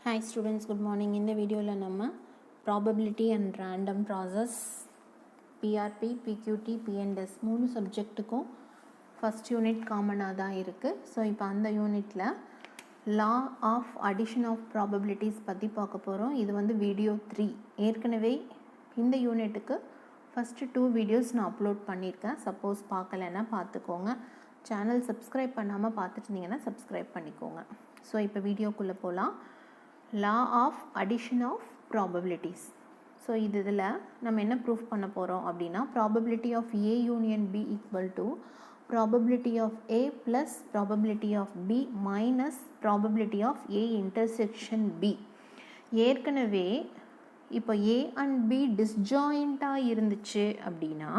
Hi students, good morning. In the video la nama probability and random process PRP, PQT, PNDS மூணு சப்ஜெக்ட்டுக்கும் first unit காமனாக தான் இருக்குது. So இப்போ அந்த யூனிட்டில் law of addition of probabilities பற்றி பார்க்க போகிறோம். இது வந்து வீடியோ 3. ஏற்கனவே இந்த யூனிட்டுக்கு ஃபஸ்ட்டு 2 வீடியோஸ் நான் அப்லோட் பண்ணியிருக்கேன். சப்போஸ் பார்க்கலைன்னா பார்த்துக்கோங்க. சேனல் சப்ஸ்கிரைப் பண்ணாமல் பார்த்துட்டு இருந்தீங்கன்னா சப்ஸ்கிரைப் பண்ணிக்கோங்க. ஸோ இப்போ வீடியோக்குள்ளே போகலாம். law of addition of probabilities. So இதில் நம்ம என்ன ப்ரூஃப் பண்ண போகிறோம் அப்படின்னா probability of A union B equal to probability of A plus probability of B minus probability of A intersection B. ஏற்கனவே இப்போ A and B டிஸ்ஜாயிண்ட்டாக இருந்துச்சு அப்படின்னா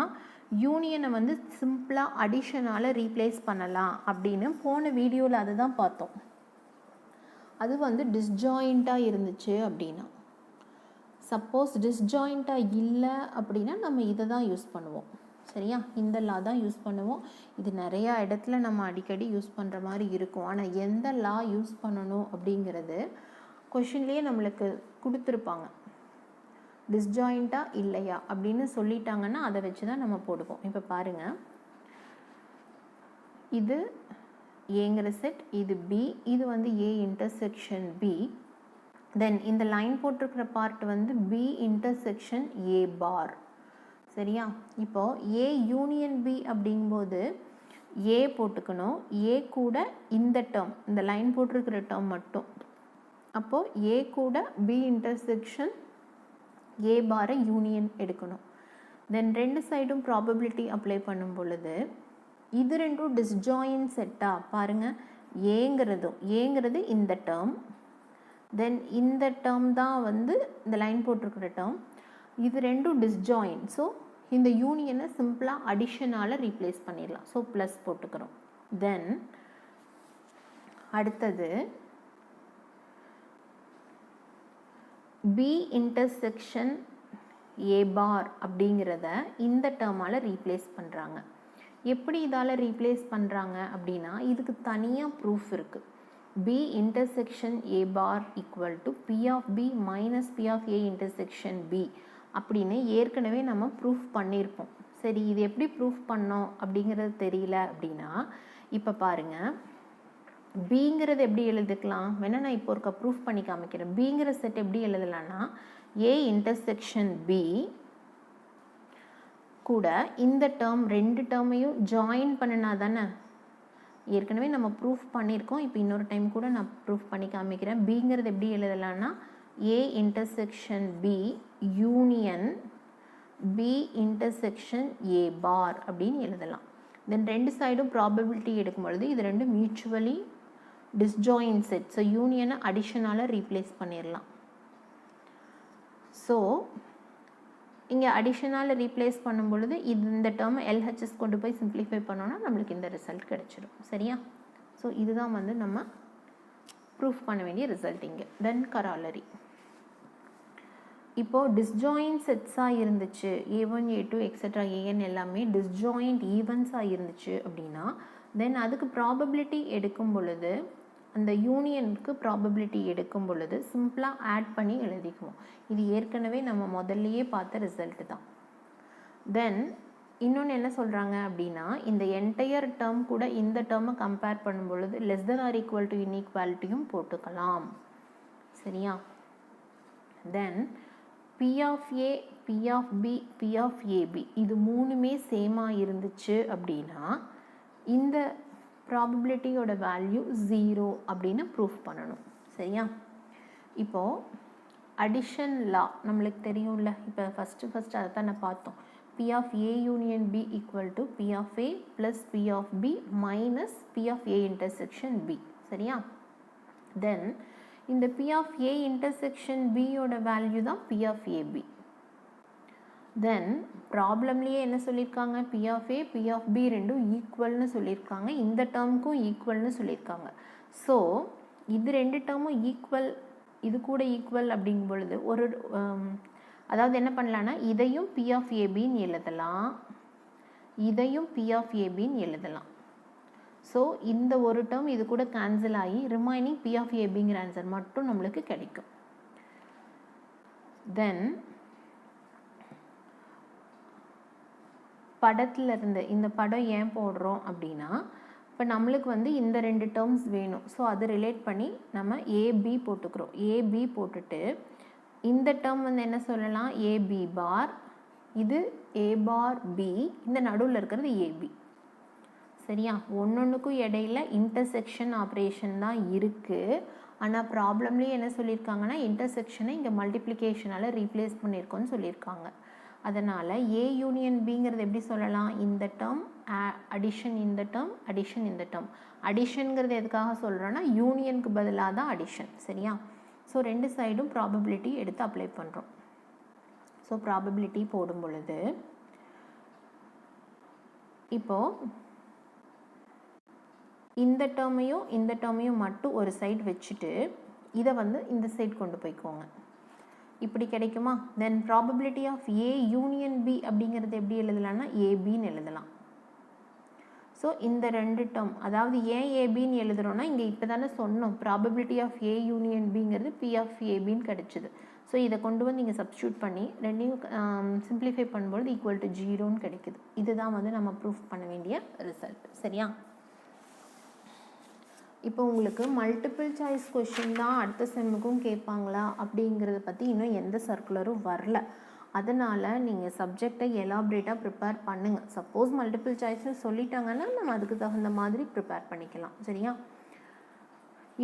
யூனியனை வந்து சிம்பிளாக அடிஷனால் ரீப்ளேஸ் பண்ணலாம் அப்படின்னு போன வீடியோவில் அதை தான் பார்த்தோம். அது வந்து டிஸ்ஜாயிண்ட்டாக இருந்துச்சு அப்படின்னா, சப்போஸ் டிஸ்ஜாயிண்ட்டாக இல்லை அப்படின்னா நம்ம இதை தான் யூஸ் பண்ணுவோம். சரியா, இந்த லா தான் யூஸ் பண்ணுவோம். இது நிறையா இடத்துல நம்ம அடிக்கடி யூஸ் பண்ணுற மாதிரி இருக்கும். ஆனால் எந்த லா யூஸ் பண்ணணும் அப்படிங்கிறது கொஷின்லேயே நம்மளுக்கு கொடுத்துருப்பாங்க. டிஸ்ஜாயிண்ட்டாக இல்லையா அப்படின்னு சொல்லிட்டாங்கன்னா அதை வச்சு தான் நம்ம போடுவோம். இப்போ பாருங்கள், இது ஏங்கிற செட், இது பி, இது வந்து ஏ இன்டர்செக்ஷன் பி. தென் இந்த லைன் போட்டிருக்கிற பார்ட் வந்து பி இன்டர்செக்ஷன் ஏ பார். சரியா, இப்போது ஏ யூனியன் பி அப்படிங்கும்போது ஏ போட்டுக்கணும். ஏ கூட இந்த டேர்ம், இந்த லைன் போட்டிருக்கிற டேர்ம் மட்டும். அப்போது ஏ கூட பி இன்டர்செக்ஷன் ஏ பாரை யூனியன் எடுக்கணும். தென் ரெண்டு சைடும் ப்ராபபிலிட்டி அப்ளை பண்ணும் பொழுது இது ரெண்டும் டிஸ்ஜாயின் செட்டாக பாருங்கள். ஏங்கிறது இந்த டேர்ம், தென் இந்த டேர்ம் தான் வந்து இந்த லைன் போட்டிருக்கிற டேர்ம். இது ரெண்டும் டிஸ்ஜாயின். ஸோ இந்த யூனியனை சிம்பிளாக அடிஷனால் ரீப்ளேஸ் பண்ணிடலாம். ஸோ ப்ளஸ் போட்டுக்கிறோம். தென் அடுத்தது பி இன்டர்செக்ஷன் ஏ பார் அப்படிங்கிறத இந்த டேர்மால் ரீப்ளேஸ் பண்ணுறாங்க. எப்படி இதால் ரீப்ளேஸ் பண்ணுறாங்க அப்படின்னா இதுக்கு தனியாக ப்ரூஃப் இருக்குது. B intersection A bar equal to P of B minus P of A intersection B அப்படின்னு ஏற்கனவே நம்ம ப்ரூஃப் பண்ணியிருப்போம். சரி, இது எப்படி ப்ரூஃப் பண்ணோம் அப்படிங்கிறது தெரியல அப்படின்னா இப்போ பாருங்கள், பிங்கிறது எப்படி எழுதிக்கலாம் வேணா நான் இப்போ ஒருக்கா ப்ரூஃப் பண்ணி காமிக்கிறேன். பிங்கிற செட் எப்படி எழுதலான்னா ஏ இன்டர்செக்ஷன் பி கூட இந்த டேர்ம் ரெண்டு டேர்மையும் ஜாயின் பண்ணினா தானே. ஏற்கனவே நம்ம ப்ரூஃப் பண்ணியிருக்கோம். இப்போ இன்னொரு டைம் கூட நான் ப்ரூஃப் பண்ணி காமிக்கிறேன். பிங்கிறது எப்படி எழுதலான்னா A intersection B union B intersection A bar அப்படின்னு எழுதலாம். தென் ரெண்டு சைடும் ப்ராபபிலிட்டி எடுக்கும் பொழுது இது ரெண்டும் மியூச்சுவலி டிஸ்ஜாயின் செட். ஸோ யூனியனை அடிஷனால் ரீப்ளேஸ் பண்ணிடலாம். ஸோ இங்கே அடிஷனால் ரீப்ளேஸ் பண்ணும் பொழுது இந்த டேர்மை எல்ஹெச்எஸ் கொண்டு போய் சிம்பிளிஃபை பண்ணோன்னா நம்மளுக்கு இந்த ரிசல்ட் கிடச்சிடும். சரியா, ஸோ இதுதான் வந்து நம்ம ப்ரூஃப் பண்ண வேண்டிய ரிசல்ட் இங்கே. தென் கராலரி, இப்போது டிஸ்ஜாயின்ட் செட்ஸாக இருந்துச்சு, A1 A2 எக்ஸெட்ரா ஏஎன் எல்லாமே டிஸ்ஜாயின்ட் ஈவன்ஸாக இருந்துச்சு அப்படின்னா தென் அதுக்கு ப்ராபபிலிட்டி எடுக்கும் பொழுது அந்த யூனியனுக்கு ப்ராபபிலிட்டி எடுக்கும் பொழுது சிம்பிளாக ஆட் பண்ணி எழுதிக்குவோம். இது ஏற்கனவே நம்ம முதல்லையே பார்த்த ரிசல்ட்டு தான். தென் இன்னொன்று என்ன சொல்கிறாங்க அப்படின்னா இந்த என்டையர் டேர்ம் கூட இந்த டேர்மை கம்பேர் பண்ணும் பொழுது less than or equal to இன்இக்வாலிட்டியும் போட்டுக்கலாம். சரியா, then P of A, P of B, P of A B இது மூணுமே சேமாக இருந்துச்சு அப்படின்னா இந்த ப்ராபபிலிட்டியோட வேல்யூ 0 அப்படின்னு ப்ரூஃப் பண்ணணும். சரியா, இப்போது அடிஷன் லா நம்மளுக்கு தெரியும்ல. இப்போ ஃபஸ்ட்டு அதை தான் நான் பார்த்தோம். P of A union B equal to P of A plus P of B minus P of A intersection B. சரியா, தென் இந்த பி ஆஃப் ஏ இன்டர்செக்ஷன் பியோட வேல்யூ தான் பி ஆஃப் ஏபி. தென் ப்ராப்ளம்லேயே என்ன சொல்லியிருக்காங்க, P of A P of B ரெண்டும் ஈக்குவல்னு சொல்லியிருக்காங்க. இந்த டேர்முக்கும் ஈக்குவல்னு சொல்லியிருக்காங்க. ஸோ இது ரெண்டு டேர்மும் ஈக்குவல், இது கூட ஈக்குவல் அப்படிங்கும் பொழுது ஒரு அதாவது என்ன பண்ணலான்னா இதையும் பி ஆஃப் ஏபின்னு எழுதலாம், இதையும் பி ஆஃப் ஏபின்னு எழுதலாம். ஸோ இந்த ஒரு டேர்ம் இது கூட கேன்சல் ஆகி ரிமைனிங் பி ஆஃப் ஏபிங்கிற ஆன்சர் மட்டும் நம்மளுக்கு கிடைக்கும். தென் படத்தில் இருந்து இந்த படம் ஏன் போடுறோம் அப்படின்னா, இப்போ நம்மளுக்கு வந்து இந்த 2 டேர்ம்ஸ் வேணும். ஸோ அது ரிலேட் பண்ணி நம்ம ஏபி போட்டுக்கிறோம். ஏபி போட்டுட்டு இந்த டேர்ம் வந்து என்ன சொல்லலாம், ஏபி பார், இது ஏ பார் பி, இந்த நடுவில் இருக்கிறது ஏபி. சரியா? ஒன்னொன்றுக்கும் இடையில இன்டர்செக்ஷன் ஆப்ரேஷன் தான் இருக்குது. ஆனால் ப்ராப்ளம்லேயே என்ன சொல்லியிருக்காங்கன்னா, இன்டர்செக்ஷனை இங்கே மல்டிப்ளிகேஷனால் ரீப்ளேஸ் பண்ணியிருக்கோன்னு சொல்லியிருக்காங்க. அதனால் ஏ யூனியன் பிங்கிறது எப்படி சொல்லலாம், இந்த டேர்ம் அடிஷன் இந்த டேர்ம் அடிஷன் இந்த டேர்ம். அடிஷனுங்கிறது எதுக்காக சொல்கிறோன்னா யூனியனுக்கு பதிலாக தான் அடிஷன். சரியா? ஸோ 2 சைடும் ப்ராபபிலிட்டி எடுத்து அப்ளை பண்ணுறோம். ஸோ ப்ராபபிலிட்டி போடும் பொழுது இப்போது இந்த டேர்மையும் மட்டும் ஒரு சைடு வச்சுட்டு இதை வந்து இந்த சைடு கொண்டு போய்க்கோங்க. இப்படி கிடைக்குமா? Then probability of A union B அப்படிங்கிறது எப்படி எழுதலாம்னா ஏபின்னு எழுதலாம். ஸோ இந்த 2 டேர்ம், அதாவது ஏன் ஏபின்னு எழுதுகிறோன்னா இங்கே இப்போ தானே சொன்னோம் ப்ராபபிலிட்டி ஆஃப் ஏ யூனியன் பிங்கிறது பி ஆஃப் ஏபின்னு கிடச்சிது. ஸோ இதை கொண்டு வந்து இங்கே சப்ஸ்டியூட் பண்ணி ரெண்டையும் சிம்பிளிஃபை பண்ணும்போது ஈக்குவல் டு 0ன்னு கிடைக்குது. இதுதான் வந்து நம்ம ப்ரூஃப் பண்ண வேண்டிய ரிசல்ட். சரியா? இப்போ உங்களுக்கு மல்டிபிள் சாய்ஸ் கொஷின் தான் அடுத்த செம்முக்கும் கேட்பாங்களா அப்படிங்கிறத பற்றி இன்னும் எந்த சர்க்குலரும் வரல. அதனால் நீங்கள் சப்ஜெக்டை எலாபரேட்டாக ப்ரிப்பேர் பண்ணுங்கள். சப்போஸ் மல்டிபிள் சாய்ஸ்னு சொல்லிட்டாங்கன்னா நம்ம அதுக்கு தகுந்த மாதிரி ப்ரிப்பேர் பண்ணிக்கலாம். சரியா?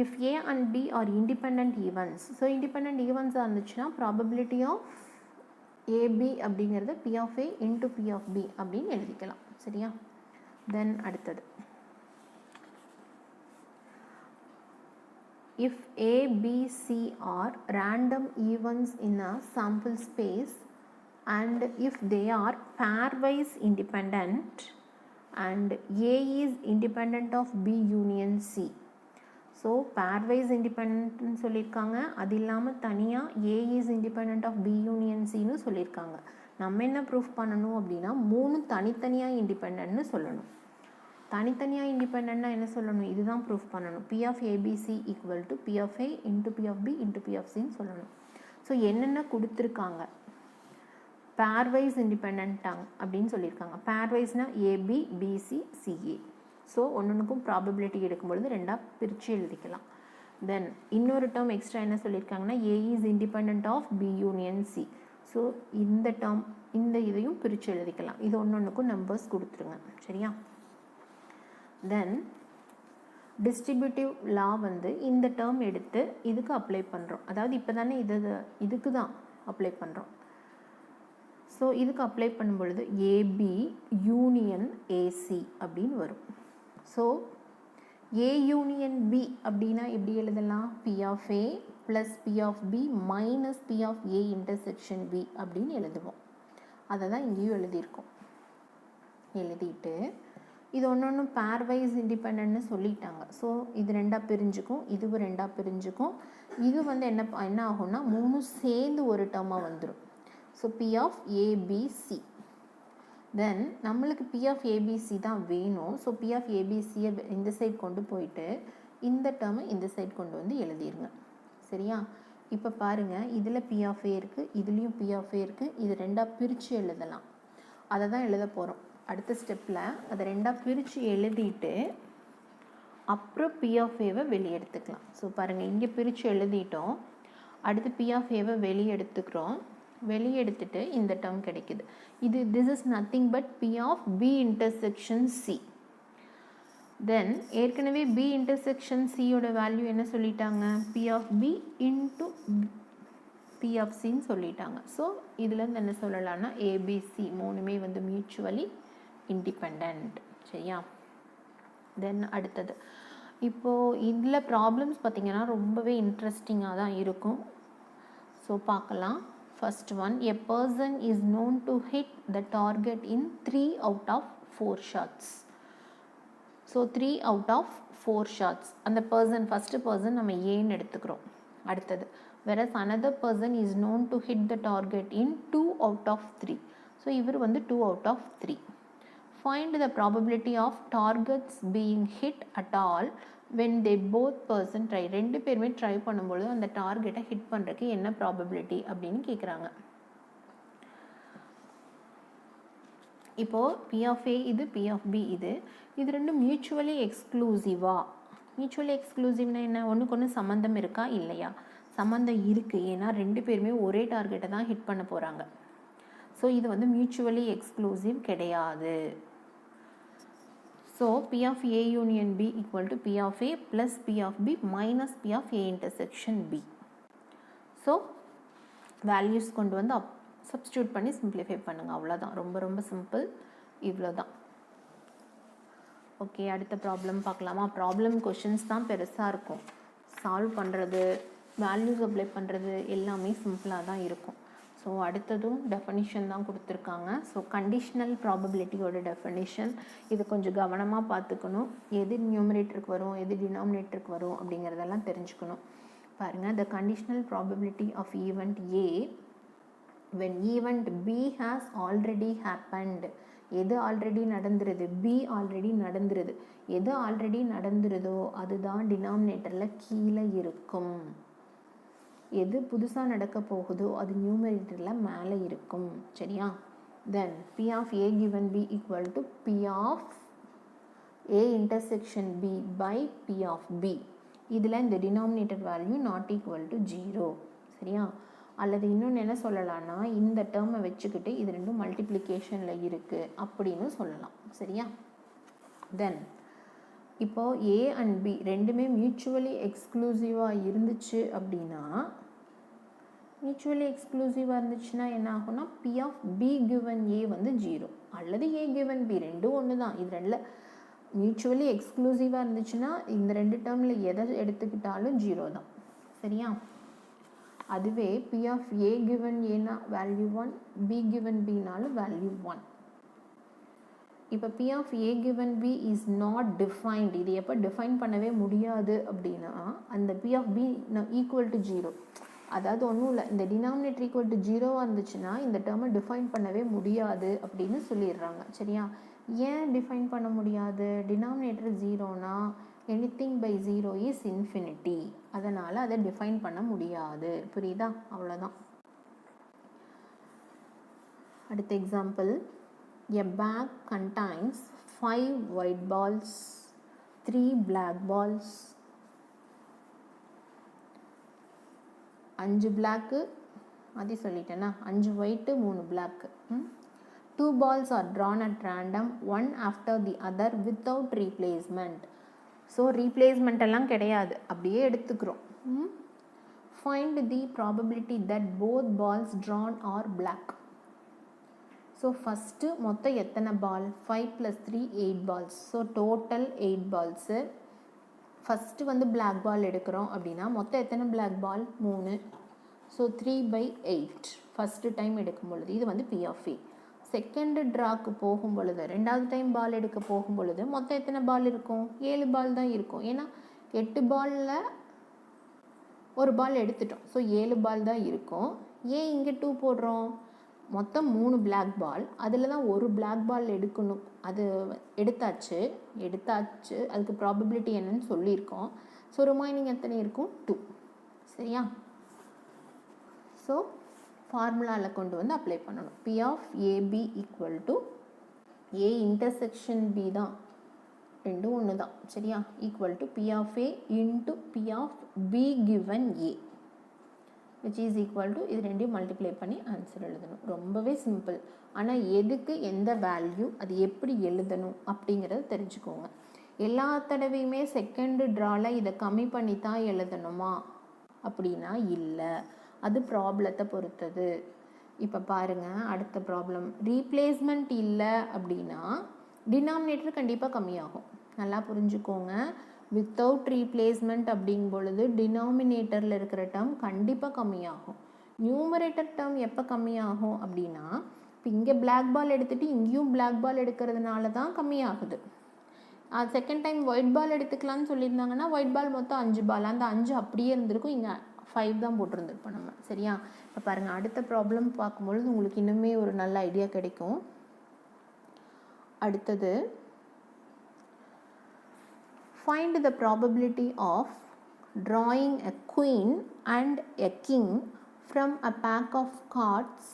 If A and B are independent events, so independent ஈவெண்ட்ஸாக இருந்துச்சுன்னா ப்ராபபிலிட்டி ஆஃப் ஏபி அப்படிங்கிறது P of A into P of B அப்படின்னு எழுதிக்கலாம். சரியா? தென் அடுத்தது, if A, B, C are random events in a sample space and if they are pairwise independent and A is independent of B union C. So pairwise independent சொல்லியிருக்காங்க, அது இல்லாமல் தனியாக A is independent of B union Cன்னு சொல்லியிருக்காங்க. நம்ம என்ன proof பண்ணணும் அப்படின்னா 3 தனித்தனியாக இண்டிபெண்ட்னு சொல்லணும். தனித்தனியாக இண்டிபெண்ட்னா என்ன சொல்லணும், இதுதான் ப்ரூஃப் பண்ணணும். P of A B C equal to P of A into P of B into P of சின்னு சொல்லணும். ஸோ என்னென்ன கொடுத்துருக்காங்க, பேர்வைஸ் இண்டிபெண்ட்டாங்க அப்படின்னு சொல்லியிருக்காங்க. பேர்வைஸ்னால் ஏபி பிசி சிஏ. ஸோ ஒன்றுக்கும் ப்ராபபிலிட்டி எடுக்கும்பொழுது 2ஆக பிரித்து எழுதிக்கலாம். தென் இன்னொரு டேர்ம் எக்ஸ்ட்ரா என்ன சொல்லியிருக்காங்கன்னா A is independent of B union C. So இந்த டேர்ம் இந்த இதையும் பிரித்து எழுதிக்கலாம். இது ஒன்றுக்கும் நம்பர்ஸ் கொடுத்துருங்க. சரியா? தென் டிஸ்ட்ரிபியூட்டிவ் லா வந்து இந்த டேர்ம் எடுத்து இதுக்கு அப்ளை பண்ணுறோம். அதாவது இப்போ தானே இதுக்கு தான் அப்ளை பண்ணுறோம். ஸோ இதுக்கு அப்ளை பண்ணும் பொழுது ஏபி யூனியன் ஏசி அப்படின்னு வரும். ஸோ ஏ யூனியன் பி அப்படின்னா எப்படி எழுதலாம், P of A plus P of B minus P of A intersection B அப்படின்னு எழுதுவோம். அதை தான் இங்கேயும் எழுதியிருக்கோம். எழுதிட்டு இது ஒன்று பேர்வைஸ் இண்டிபெண்ட்னு சொல்லிட்டாங்க. ஸோ இது 2ஆக பிரிஞ்சுக்கும், இதுவும் 2ஆக பிரிஞ்சுக்கும். இது வந்து என்ன ஆகும்னா 3 சேர்ந்து ஒரு டேர்மாக வந்துடும். So P of A B C. Then நம்மளுக்கு பி ஆஃப் ஏபிசி தான் வேணும். ஸோ பி ஆஃப் ஏபிசியை இந்த சைடு கொண்டு போயிட்டு இந்த டேர்மை இந்த சைடு கொண்டு வந்து எழுதிருங்க. சரியா? இப்போ பாருங்கள், இதில் பி ஆஃப் ஏ இருக்குது, இதுலேயும் பி ஆஃப் ஏ இருக்குது. இது 2ஆக பிரித்து எழுதலாம். அதை தான் எழுத போகிறோம். அடுத்த ஸ்டெப்பில் அதை 2ஆக பிரித்து எழுதிட்டு அப்புறம் பி ஆஃப் ஏவை வெளியே எடுத்துக்கலாம். ஸோ பாருங்கள், இங்கே பிரித்து எழுதிட்டோம். அடுத்து பி ஆஃப் ஏவை வெளியே எடுத்துக்கிறோம். வெளியே எடுத்துட்டு இந்த டேர்ம் கிடைக்குது. This is nothing but P of B intersection C. Then ஏற்கனவே பி இன்டர்செக்ஷன் சியோட வேல்யூ என்ன சொல்லிட்டாங்க, P of B into P of சின்னு சொல்லிட்டாங்க. ஸோ இதுலேருந்து என்ன சொல்லலாம்னா ஏபிசி 3மே வந்து மியூச்சுவலி இண்டிபெண்ட். சரியா? தென் அடுத்தது, இப்போது இதில் ப்ராப்ளம்ஸ் பார்த்திங்கன்னா ரொம்பவே இன்ட்ரெஸ்டிங்காக தான் இருக்கும். ஸோ பார்க்கலாம். First one, a person is known to hit the target in 3 out of 4 shots. So 3 out of 4 shots. அந்த பர்சன், ஃபஸ்ட்டு பர்சன் நம்ம ஏன்னு எடுத்துக்கிறோம். அடுத்தது, whereas another person is known to hit the target in 2 out of 3. So இவர் வந்து 2 out of 3. Find the probability of targets being hit at all when they both person try. ரெண்டு பேருமே try பண்ணும்பொழுது அந்த டார்கெட்டை ஹிட் பண்ணுறதுக்கு என்ன probability அப்படின்னு கேட்குறாங்க. இப்போது பி ஆஃப் ஏ இது, பி ஆஃப் பி இது ரெண்டும் மியூச்சுவலி எக்ஸ்க்ளூசிவா? மியூச்சுவலி எக்ஸ்க்ளூசிவ்னா என்ன? ஒன்றுக்கு ஒன்று சம்மந்தம் இருக்கா இல்லையா? சம்மந்தம் இருக்குது. ஏன்னா ரெண்டு பேருமே ஒரே டார்கெட்டை தான் ஹிட் பண்ண போகிறாங்க. ஸோ இது வந்து மியூச்சுவலி எக்ஸ்க்ளூசிவ் கிடையாது. So P of A union B equal to P of A plus P of B minus P of A intersection B. So values கொண்டு வந்து சப்ஸ்டியூட் பண்ணி சிம்பிளிஃபை பண்ணுங்கள். அவ்வளோதான், ரொம்ப ரொம்ப சிம்பிள், இவ்வளோ தான். ஓகே, அடுத்த ப்ராப்ளம் பார்க்கலாமா? ப்ராப்ளம் கொஷின்ஸ் தான் பெருசாக இருக்கும். சால்வ் பண்ணுறது, வேல்யூஸ் அப்ளை பண்ணுறது எல்லாமே சிம்பிளாக தான் இருக்கும். ஸோ அடுத்ததும் டெஃபனிஷன் தான் கொடுத்துருக்காங்க. ஸோ கண்டிஷ்னல் ப்ராபபிலிட்டியோட டெஃபனிஷன் இது கொஞ்சம் கவனமாக பார்த்துக்கணும். எது நியூமரேட்டருக்கு வரும், எது டினாமினேட்டருக்கு வரும் அப்படிங்கிறதெல்லாம் தெரிஞ்சுக்கணும். பாருங்கள், the conditional probability of event A when event B has already happened. எது ஆல்ரெடி நடந்துருது? B ஆல்ரெடி நடந்துருது. எது ஆல்ரெடி நடந்துருதோ அதுதான் டினாமினேட்டரில் கீழே இருக்கும். எது புதுசாக நடக்க போகுதோ அது நியூமரேட்டரில் மேலே இருக்கும். சரியா? தென் P of A given B equal to P of A intersection B by P of B. இதில் இந்த denominator value not equal to 0. சரியா? அல்லது இன்னொன்று என்ன சொல்லலாம்னா, இந்த டேர்மை வச்சுக்கிட்டு இது ரெண்டும் மல்டிப்ளிகேஷனில் இருக்குது அப்படின்னு சொல்லலாம். சரியா? தென் இப்போது ஏ அண்ட் பி ரெண்டுமே மியூச்சுவலி எக்ஸ்க்ளூசிவாக இருந்துச்சு அப்படின்னா, மியூச்சுவலி எக்ஸ்க்ளூசிவாக இருந்துச்சுன்னா என்ன ஆகும்னா P of B given A வந்து 0 அல்லது A given B ரெண்டும் ஒன்று தான். இது ரெண்டில் மியூச்சுவலி எக்ஸ்க்ளூசிவாக இருந்துச்சுன்னா இந்த ரெண்டு டேர்மில் எதை எடுத்துக்கிட்டாலும் 0 தான். சரியா? அதுவே P of A given Aனா வேல்யூ 1, B given Bனாலும் வேல்யூ 1. இப்போ P of A given B is not defined. இது எப்போ டிஃபைன் பண்ணவே முடியாது அப்படின்னா, அந்த P of B equal to 0, அதாவது ஒன்றும் இல்லை, இந்த டினாமினேட்டர் ஈக்குவல் டு 0வாக இருந்துச்சுன்னா இந்த டேர்மை டிஃபைன் பண்ணவே முடியாது அப்படின்னு சொல்லிடுறாங்க. சரியா? ஏன் டிஃபைன் பண்ண முடியாது? டினாமினேட்டர் 0னா எனிதிங் பை 0 இஸ் இன்ஃபினிட்டி. அதனால் அதை டிஃபைன் பண்ண முடியாது. புரியுதா? அவ்வளோதான். அடுத்த example, a bag contains 5 white balls, 3 black balls. 5 block, அது சொல்லிட்டேன்னா 5 white 3 block. 2 balls are drawn at random, one after the other without replacement. So replacement எல்லாம் கிடையாது, அப்படியே எடுத்துக்கிறோம். Find the probability that both balls drawn are black. So first மொத்தம் எத்தனை பால்? 5 + 3 8 balls. So total 8 balls. First வந்து black ball எடுக்கிறோம் அப்படின்னா மொத்தம் எத்தனை black ball? 3. So 3/8 first time எடுக்கும் பொழுது இது வந்து P of A. செகண்டு ட்ராக்கு போகும் பொழுது, ரெண்டாவது டைம் பால் எடுக்க போகும் பொழுது மொத்தம் எத்தனை பால் இருக்கும்? 7 பால் தான் இருக்கும். ஏன்னா 8 பாலில் ஒரு பால் எடுத்துட்டோம். ஸோ 7 பால் தான் இருக்கும். ஏன் இங்கே 2 போடுறோம்? மொத்தம் 3 பிளாக் பால், அதில் தான் ஒரு பிளாக் பால் எடுக்கணும். அது எடுத்தாச்சு. அதுக்கு ப்ராபபிலிட்டி என்னன்னு சொல்லியிருக்கோம். ஸோ ரிமைனிங் எத்தனை இருக்கும்? 2. சரியா? ஸோ ஃபார்முலாவில் கொண்டு வந்து அப்ளை பண்ணணும். P of AB equal to A intersection B தான், ரெண்டும் ஒன்று தான். சரியா? Equal to P of A into P of B given A which is equal to இது ரெண்டையும் மல்டிப்ளை பண்ணி ஆன்சர் எழுதணும். ரொம்பவே சிம்பிள். ஆனால் எதுக்கு எந்த வேல்யூ, அது எப்படி எழுதணும் அப்படிங்கிறத தெரிஞ்சுக்கோங்க. எல்லா தடவையுமே செகண்டு ட்ராவில் இதை கம்மி பண்ணி தான் எழுதணுமா அப்படின்னா இல்லை, அது ப்ராப்ளத்தை பொறுத்தது. இப்போ பாருங்கள், அடுத்த ப்ராப்ளம் ரீப்ளேஸ்மெண்ட் இல்லை அப்படின்னா டினாமினேட்டர் கண்டிப்பாக கம்மியாகும். நல்லா புரிஞ்சுக்கோங்க. வித்தவுட் ரீப்ளேஸ்மெண்ட் அப்படிங்கும் பொழுது டினாமினேட்டரில் இருக்கிற டேர்ம் கண்டிப்பாக கம்மியாகும். நியூமரேட்டர் டேர்ம் எப்போ கம்மியாகும் அப்படின்னா, இப்போ இங்கே பிளாக் பால் எடுத்துகிட்டு இங்கேயும் பிளாக் பால் எடுக்கிறதுனால தான் கம்மியாகுது. செகண்ட் டைம் ஒயிட் பால் எடுத்துக்கலான்னு சொல்லியிருந்தாங்கன்னா ஒயிட் பால் மொத்தம் 5 பால், அந்த 5 அப்படியே இருந்திருக்கும், இங்கே 5 தான் போட்டிருந்துருப்போம் நம்ம. சரியா? இப்போ பாருங்கள், அடுத்த ப்ராப்ளம் பார்க்கும்பொழுது உங்களுக்கு இன்னுமே ஒரு நல்ல ஐடியா கிடைக்கும். அடுத்தது find the probability of drawing a queen and a king from a pack of cards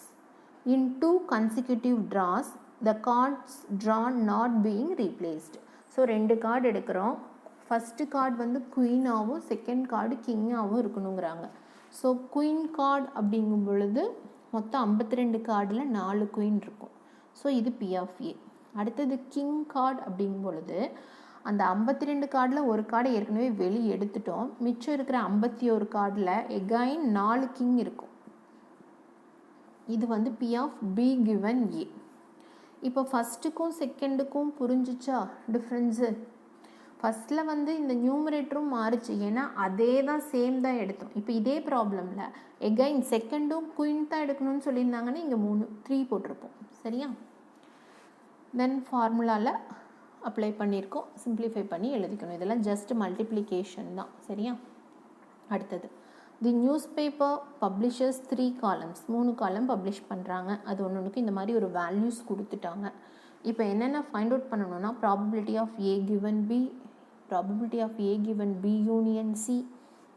in 2 consecutive draws, the cards drawn not being replaced. ஸோ 2 கார்டு எடுக்கிறோம். ஃபஸ்ட்டு கார்டு வந்து குயினாகவும் செகண்ட் கார்டு கிங்காகவும் இருக்கணுங்கிறாங்க. ஸோ குயின் கார்டு அப்படிங்கும் பொழுது மொத்தம் 52 கார்டில் 4 குயின் இருக்கும். ஸோ இது P of A. அடுத்தது கிங் கார்டு அப்படிங்கும் பொழுது அந்த 52 கார்டில் ஒரு கார்டை ஏற்கனவே வெளியே எடுத்துட்டோம். மிச்சம் இருக்கிற 51 கார்டில் எகைன் 4 கிங் இருக்கும். இது வந்து P of B given A. இப்போ ஃபஸ்ட்டுக்கும் செகண்டுக்கும் புரிஞ்சிச்சா டிஃப்ரென்ஸு? ஃபஸ்ட்டில் வந்து இந்த நியூமரேட்டரும் மாறிச்சு, ஏன்னா அதே தான் சேம் தான் எடுத்தோம். இப்போ இதே ப்ராப்ளமில் எகைன் செகண்டும் குயின் தான் எடுக்கணும்னு சொல்லியிருந்தாங்கன்னா இங்கே 3 போட்டிருப்போம். சரியா? தென் ஃபார்முலாவில் அப்ளை பண்ணியிருக்கோம், சிம்பிளிஃபை பண்ணி எழுதிக்கணும். இதெல்லாம் ஜஸ்ட் மல்டிப்ளிகேஷன் தான். சரியா? அடுத்தது தி நியூஸ் பேப்பர் பப்ளிஷர்ஸ் 3 காலம்ஸ், 3 காலம் பப்ளிஷ் பண்ணுறாங்க. அது ஒன்றுக்கு இந்த மாதிரி ஒரு வேல்யூஸ் கொடுத்துட்டாங்க. இப்போ என்னென்ன ஃபைண்ட் அவுட் பண்ணணும்னா probability of A given B, probability of A given B union C.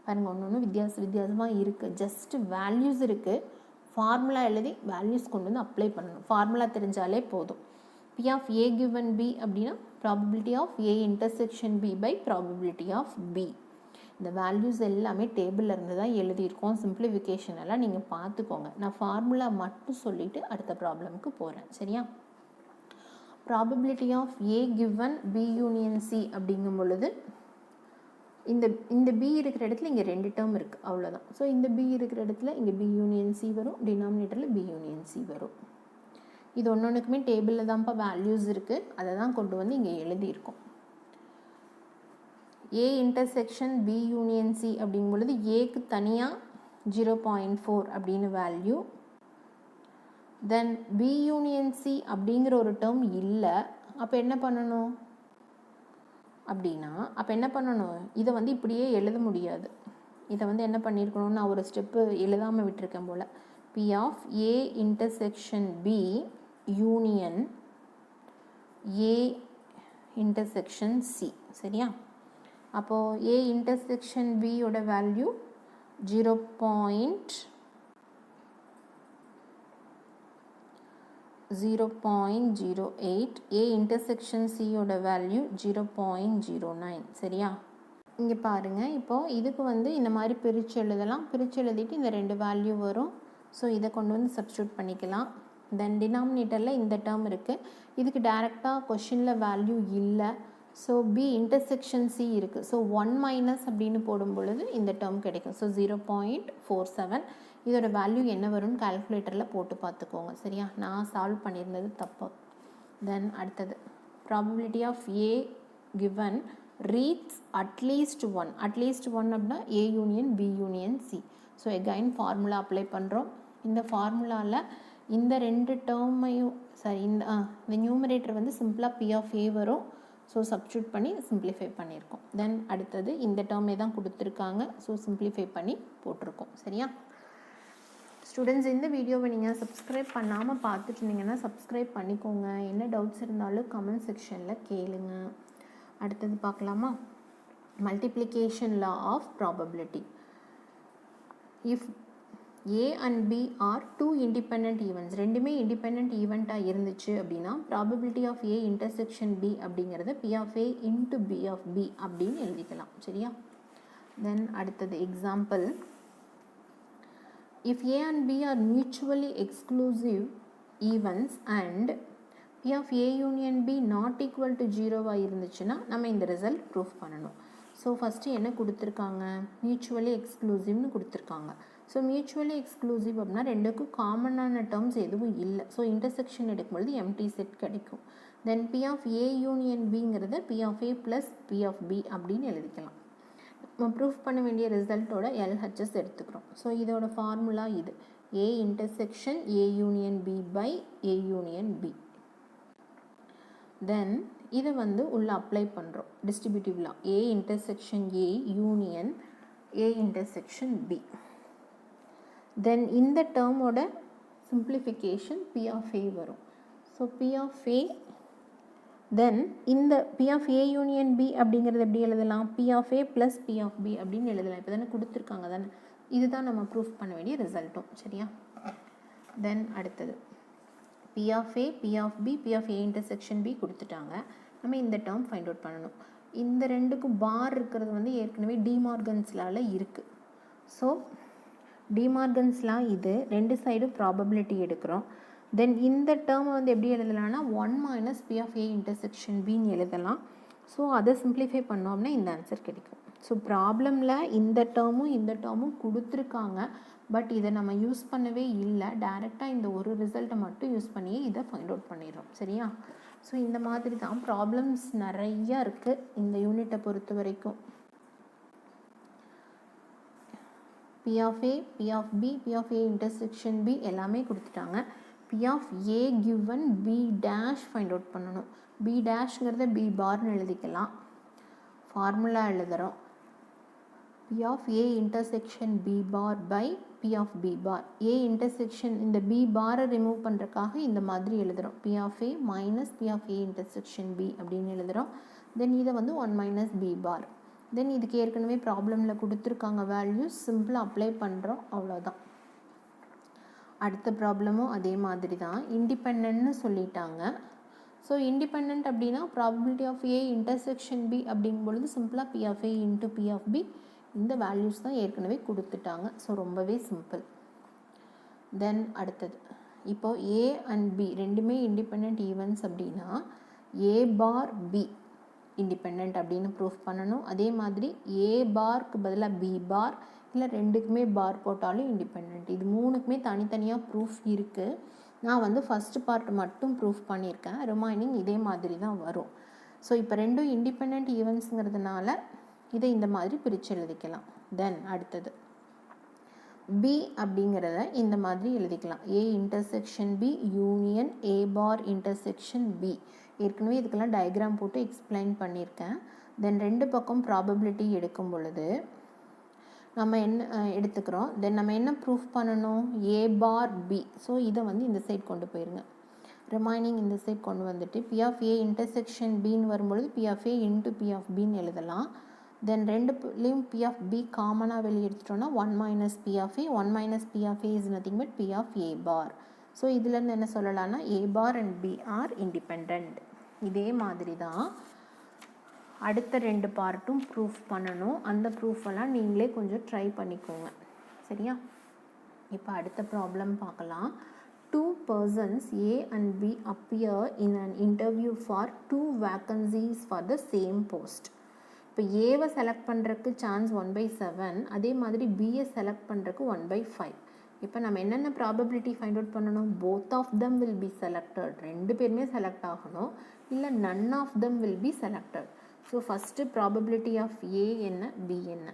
பாருங்கள், ஒன்று வித்தியாசமாக இருக்குது. ஜஸ்ட் வேல்யூஸ் இருக்குது. ஃபார்முலா எழுதி வேல்யூஸ் கொண்டு வந்து அப்ளை பண்ணணும். ஃபார்முலா தெரிஞ்சாலே போதும். P of A given B அப்படின்னா probability of A intersection B by probability of B. இந்த வேல்யூஸ் எல்லாமே டேபிளில் இருந்து தான் எழுதியிருக்கோம். சிம்பிளிஃபிகேஷன் எல்லாம் நீங்கள் பார்த்துக்கோங்க. நான் ஃபார்முலா மட்டும் சொல்லிவிட்டு அடுத்த ப்ராப்ளமுக்கு போகிறேன். சரியா? Probability of A given B union C அப்படிங்கும் பொழுது இந்த B இருக்கிற இடத்துல இங்கே 2 டேர்ம் இருக்குது, அவ்வளோதான். ஸோ இந்த B இருக்கிற இடத்துல இங்கே B யூனியன் C வரும், டினாமினேட்டரில் B யூனியன் C வரும். இது ஒன்றுக்குமே டேபிளில் தான்ப்பா வேல்யூஸ் இருக்குது, அதை தான் கொண்டு வந்து இங்கே எழுதியிருக்கோம். A intersection B union C அப்படிங்கும் பொழுது ஏக்கு தனியாக 0.4 அப்படின்னு வேல்யூ. தென் B யூனியன் C அப்படிங்கிற ஒரு டேர்ம் இல்லை. அப்போ என்ன பண்ணணும் அப்படின்னா, இதை வந்து இப்படியே எழுத முடியாது. இதை வந்து என்ன பண்ணியிருக்கணும்னு நான் ஒரு ஸ்டெப்பு எழுதாமல் விட்டுருக்கேன் போல். P of A intersection B union A intersection C. சரியா? அப்போது A இன்டர்செக்ஷன் B யோட வேல்யூ 0.08, A இன்டர்செக்ஷன் C யோட வேல்யூ 0.09. சரியா? இங்கே பாருங்கள், இப்போது இதுக்கு வந்து இந்த மாதிரி பிரித்து எழுதலாம். பிரித்து எழுதிட்டு இந்த 2 வேல்யூ வரும். ஸோ இதை கொண்டு வந்து சப்ஸ்டியூட் பண்ணிக்கலாம். தென் டினாமினேட்டரில் இந்த டேர்ம் இருக்குது. இதுக்கு டைரெக்டாக கொஷினில் வேல்யூ இல்லை. ஸோ B இன்டர்செக்ஷன் C இருக்குது. ஸோ 1 மைனஸ் அப்படின்னு போடும் பொழுது இந்த டேர்ம் கிடைக்கும். ஸோ 0.47. இதோட வேல்யூ என்ன வரும்னு கால்குலேட்டரில் போட்டு பார்த்துக்கோங்க. சரியா? நான் சால்வ் பண்ணியிருந்தது தப்பு. தென் அடுத்தது probability of A given reads at least 1 அப்படின்னா A union B union C. So again formula apply பண்ணுறோம். இந்த ஃபார்முலாவில் இந்த 2 டேர்மையும் இந்த நியூமரேட்டர் வந்து சிம்பிளாக P of A வரும். ஸோ சப்ஸ்டியூட் பண்ணி சிம்பிளிஃபை பண்ணியிருக்கோம். தென் அடுத்தது இந்த டேர்மே தான் கொடுத்துருக்காங்க. ஸோ சிம்பிளிஃபை பண்ணி போட்டிருக்கோம். சரியா? ஸ்டூடெண்ட்ஸ், இந்த வீடியோவை நீங்கள் சப்ஸ்கிரைப் பண்ணாமல் பார்த்துட்டு இருந்தீங்கன்னா சப்ஸ்கிரைப் பண்ணிக்கோங்க. என்ன டவுட்ஸ் இருந்தாலும் கமெண்ட் செக்ஷனில் கேளுங்க. அடுத்தது பார்க்கலாமா? Multiplication law of probability. இஃப் A and B are 2 independent events, ரெண்டுமே இண்டிபெண்ட் ஈவெண்ட்டாக இருந்துச்சு அப்படின்னா probability of A intersection B அப்படிங்கிறத P of A into B of B அப்படின்னு எழுதிக்கலாம். சரியா? தென் அடுத்தது example. If A and B are mutually exclusive events and P of A union B not equal to 0 இருந்துச்சுன்னா நம்ம இந்த result proof பண்ணணும். So first என்ன கொடுத்துருக்காங்க? மியூச்சுவலி எக்ஸ்க்ளூசிவ்னு கொடுத்துருக்காங்க. ஸோ மியூச்சுவலி எக்ஸ்க்ளூசிவ் அப்படின்னா ரெண்டுக்கும் காமனான டேர்ம்ஸ் எதுவும் இல்லை. ஸோ இன்டர்செக்ஷன் எடுக்கும்பொழுது எம்டி செட் கிடைக்கும். Then P of A union Bங்கிறத P of A plus P of B அப்படின்னு எழுதிக்கலாம். நம்ம ப்ரூஃப் பண்ண வேண்டிய ரிசல்ட்டோட LHS எடுத்துக்கிறோம். ஸோ இதோட ஃபார்முலா இது A intersection A union B by A union B. தென் இதை வந்து உள்ளே அப்ளை பண்ணுறோம் டிஸ்ட்ரிபியூட்டிவ்ல. A intersection A union A intersection B. Then இந்த டேர்மோட சிம்பிளிஃபிகேஷன் P of A வரும். So P of A then இந்த P of A union B அப்படிங்கிறது எப்படி எழுதலாம்? P of A plus P of B அப்படின்னு எழுதலாம். இப்போ தானே கொடுத்துருக்காங்க தானே, இதுதான் நம்ம ப்ரூஃப் பண்ண வேண்டிய ரிசல்ட்டும். சரியா? தென் அடுத்தது P of A, P of B, P of A intersection B கொடுத்துட்டாங்க. நம்ம இந்த டேர்ம் ஃபைண்ட் அவுட் பண்ணணும். இந்த ரெண்டுக்கும் பார் இருக்கிறது வந்து ஏற்கனவே டிமார்கன்ஸ் லால இருக்குது. ஸோ டிமார்கன்ஸ் லா இது ரெண்டு சைடும் ப்ராபபிலிட்டி எடுக்கிறோம். தென் இந்த டேர்மை வந்து எப்படி எழுதலாம்னா 1 minus P of A intersection பின்னு எழுதலாம். ஸோ அதை சிம்பிளிஃபை பண்ணோம்னா இந்த ஆன்சர் கிடைக்கும். ஸோ ப்ராப்ளமில் இந்த டேர்மும் கொடுத்துருக்காங்க. பட் இதை நம்ம யூஸ் பண்ணவே இல்லை. டைரெக்டாக இந்த ஒரு ரிசல்ட்டை மட்டும் யூஸ் பண்ணியே இதை ஃபைண்ட் அவுட் பண்ணிடுறோம். சரியா? ஸோ இந்த மாதிரி தான் ப்ராப்ளம்ஸ் நிறையா இருக்குது இந்த யூனிட்டை பொறுத்த வரைக்கும். P of A, P of B, P of A intersection B எல்லாமே கொடுத்துட்டாங்க. P of A given B dash find out பண்ணணும். பி டேஷ்ங்கிறத பி பார்னு எழுதிக்கலாம். ஃபார்முலா எழுதுகிறோம். P of A intersection B bar by P of B bar. A intersection இந்த B பாரை remove பண்ணுறதுக்காக இந்த மாதிரி எழுதுகிறோம். P of A minus P of A intersection B அப்படின்னு எழுதுகிறோம். தென் இதை வந்து 1 மைனஸ் பி பார். தென் இதுக்கு ஏற்கனவே ப்ராப்ளமில் கொடுத்துருக்காங்க வேல்யூஸ், சிம்பிளாக அப்ளை பண்ணுறோம், அவ்வளோதான். அடுத்த ப்ராப்ளமும் அதே மாதிரி தான், இண்டிபெண்ட்னு சொல்லிட்டாங்க. ஸோ இண்டிபெண்ட் அப்படின்னா probability of A intersection B அப்படிங்கும் பொழுது சிம்பிளாக P of A into P of B, இந்த வேல்யூஸ் தான் ஏற்கனவே கொடுத்துட்டாங்க. ஸோ ரொம்பவே சிம்பிள். தென் அடுத்தது இப்போது ஏ அண்ட் பி ரெண்டுமே இண்டிபெண்ட் ஈவெண்ட்ஸ் அப்படின்னா ஏ பார் பி இண்டிபெண்ட் அப்படின்னு ப்ரூஃப் பண்ணணும். அதே மாதிரி ஏ பார்க்கு பதிலாக பி பார், இல்லை ரெண்டுக்குமே பார் போட்டாலும் இண்டிபெண்ட். இது மூணுக்குமே தனித்தனியாக ப்ரூஃப் இருக்குது. நான் வந்து ஃபஸ்ட்டு பார்ட் மட்டும் ப்ரூஃப் பண்ணியிருக்கேன். ரிமைனிங் இதே மாதிரி தான் வரும். ஸோ இப்போ ரெண்டும் இண்டிபெண்ட் ஈவெண்ட்ஸுங்கிறதுனால இதை இந்த மாதிரி பிரித்து எழுதிக்கலாம். தென் அடுத்தது பி அப்படிங்கிறத இந்த மாதிரி எழுதிக்கலாம். A intersection B union A bar intersection B. ஏற்கனவே இதுக்கெல்லாம் டயக்ராம் போட்டு எக்ஸ்பிளைன் பண்ணியிருக்கேன். தென் ரெண்டு பக்கம் ப்ராபபிலிட்டி எடுக்கும் பொழுது நம்ம என்ன எடுத்துக்கிறோம். தென் நம்ம என்ன ப்ரூஃப் பண்ணணும்? ஏ பார் பி. ஸோ இதை வந்து இந்த சைட் கொண்டு போயிருங்க. ரிமைனிங் இந்த சைட் கொண்டு வந்துட்டு பி ஆஃப் ஏ இன்டர்செக்ஷன் பின்னு வரும்பொழுது P of A into P of பின்னு எழுதலாம். தென் ரெண்டுலேயும் பி ஆஃப் பி காமனாக வெளியே எடுத்துட்டோம்னா 1 minus P of A. 1 minus P of A is nothing but P of A bar. So இதுலேருந்து என்ன சொல்லலாம்னா A bar and B are independent. இதே மாதிரி தான் அடுத்த ரெண்டு பார்ட்டும் ப்ரூஃப் பண்ணணும். அந்த ப்ரூஃபெல்லாம் நீங்களே கொஞ்சம் ட்ரை பண்ணிக்கோங்க. சரியா? இப்போ அடுத்த ப்ராப்ளம் பார்க்கலாம். 2 persons A and B appear in an interview for 2 vacancies for the same post. இப்போ ஏவை செலக்ட் பண்ணுறதுக்கு சான்ஸ் 1/7, அதே மாதிரி பியை செலக்ட் பண்ணுறதுக்கு 1/5. இப்போ நம்ம என்னென்ன ப்ராபபிலிட்டி ஃபைண்ட் அவுட் பண்ணணும்? Both of them will be selected. ரெண்டு பேருமே செலக்ட் ஆகணும். இல்லை none of them will be selected. So first probability of A என்ன, பி என்ன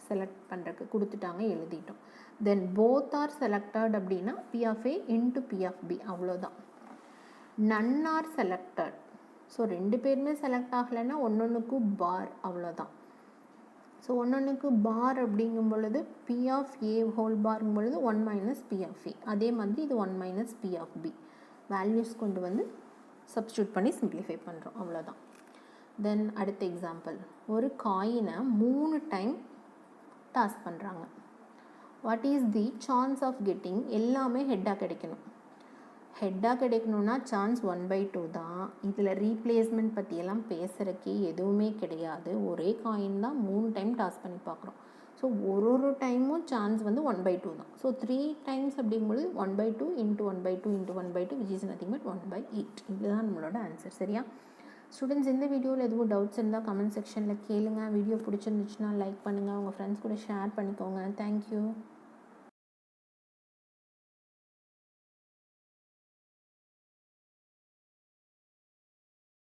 செலக்ட் பண்ணுறதுக்கு கொடுத்துட்டாங்க, எழுதிட்டோம். தென் போத் ஆர் செலக்டட் அப்படின்னா P of A into P of B, அவ்வளோதான். None are selected. ஸோ ரெண்டு பேருமே செலக்ட் ஆகலைன்னா ஒன்னொன்றுக்கும் பார், அவ்வளோதான். ஸோ ஒன்னொன்றுக்கு பார் அப்படிங்கும் பொழுது பி ஆஃப் ஏ ஹோல் பார்ங்கும் பொழுது 1 மைனஸ் பி ஆஃப் ஏ. அதே மாதிரி இது 1 minus P of B. Values கொண்டு வந்து சப்ஸ்டியூட் பண்ணி சிம்பிளிஃபை பண்ணுறோம், அவ்வளோதான். தென் அடுத்த எக்ஸாம்பிள், ஒரு காயினை 3 டைம் டாஸ் பண்ணுறாங்க. What is the chance of getting? எல்லாமே ஹெட்டாக கிடைக்கணும். ஹெட்டாக கிடைக்கணும்னா சான்ஸ் 1/2 தான். இதில் ரீப்ளேஸ்மெண்ட் பற்றியெல்லாம் பேசுகிறக்கே எதுவுமே கிடையாது. ஒரே காயின் தான் 3 டைம் டாஸ் பண்ணி பார்க்குறோம். ஸோ ஒரு டைமும் சான்ஸ் வந்து 1/2 தான். ஸோ 3 டைம்ஸ் அப்படிங்கும்போது 1/2 into 1/2 into 1/2 which is nothing but 1/8. இதுதான் நம்மளோட ஆன்சர். சரியா ஸ்டூடெண்ட்ஸ்? இந்த வீடியோவில் எதுவும் டவுட்ஸ் இருந்தால் கமெண்ட் செக்ஷனில் கேளுங்க. வீடியோ பிடிச்சிருந்துச்சுன்னா லைக் பண்ணுங்கள், உங்கள் ஃப்ரெண்ட்ஸ் கூட ஷேர் பண்ணிக்கோங்க. தேங்க்யூ.